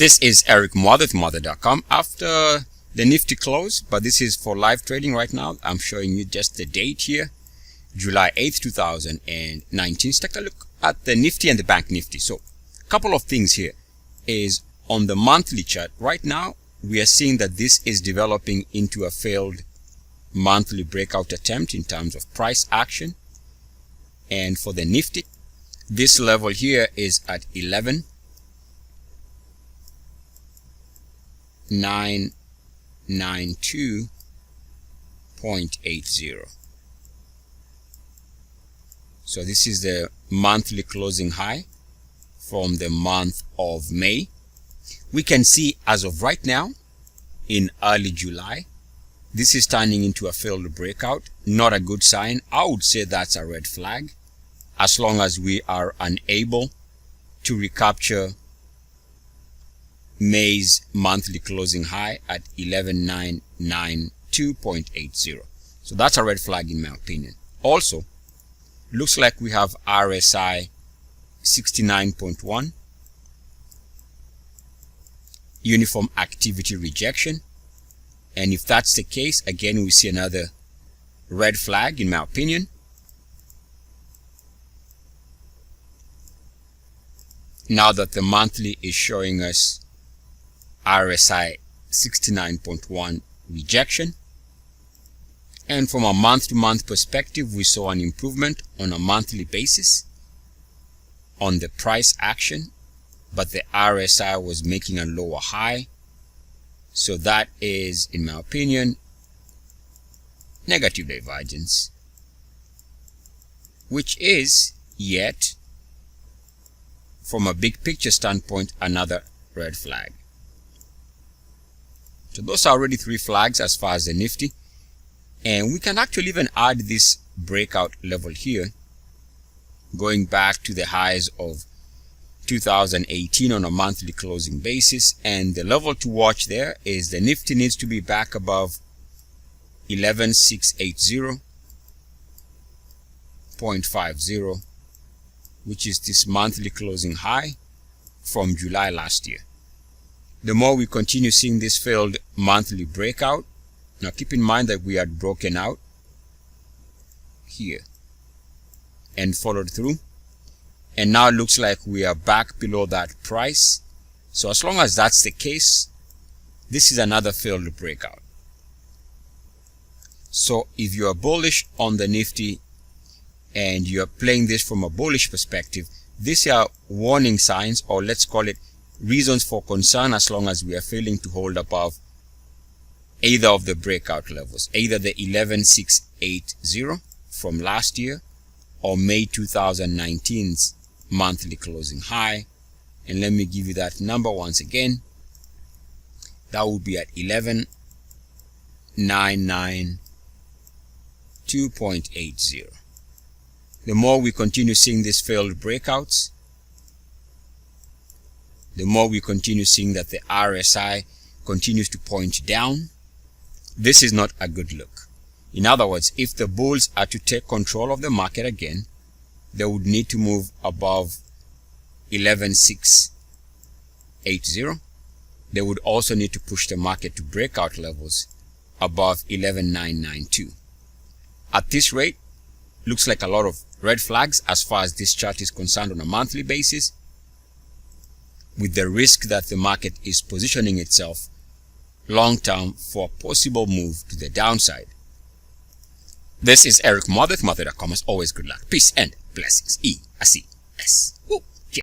This is Eric Mother with Mother.com. After the Nifty close, but this is for live trading right now. I'm showing you just the date here, July 8th, 2019. Let's take a look at the Nifty and the Bank Nifty. So a couple of things here is on the monthly chart. Right now, we are seeing that this is developing into a failed monthly breakout attempt in terms of price action. And for the Nifty, this level here is at 11,992.80. So this is the monthly closing high from the month of May. We can see as of right now in early July, this is turning into a failed breakout. Not a good sign. I would say that's a red flag as long as we are unable to recapture May's monthly closing high at 11,992.80. So that's a red flag in my opinion. Also, looks like we have RSI 69.1, uniform activity rejection. And if that's the case, again, we see another red flag in my opinion. Now that the monthly is showing us RSI 69.1 rejection. And from a month-to-month perspective, we saw an improvement on a monthly basis on the price action, but the RSI was making a lower high. So that is, in my opinion, negative divergence, which is yet, from a big picture standpoint, another red flag. So those are already three flags as far as the Nifty. And we can actually even add this breakout level here, going back to the highs of 2018 on a monthly closing basis. And the level to watch there is the Nifty needs to be back above 11,680.50, which is this monthly closing high from July last year. The more we continue seeing this failed monthly breakout, now keep in mind that we had broken out here and followed through, and now it looks like we are back below that price. So as long as that's the case, this is another failed breakout. So if you are bullish on the Nifty and you are playing this from a bullish perspective, these are warning signs, or let's call it reasons for concern, as long as we are failing to hold above either of the breakout levels, either the 11,680 from last year or May 2019's monthly closing high. And let me give you that number once again. That would be at 11,992.80. The more we continue seeing these failed breakouts, the more we continue seeing that the RSI continues to point down. This is not a good look. In other words, if the bulls are to take control of the market again, they would need to move above 11,680. They would also need to push the market to breakout levels above 11,992. At this rate, looks like a lot of red flags as far as this chart is concerned on a monthly basis, with the risk that the market is positioning itself long term for a possible move to the downside. This is Eric Mother with Mother.com. As always, good luck, peace, and blessings. E-A-C-S.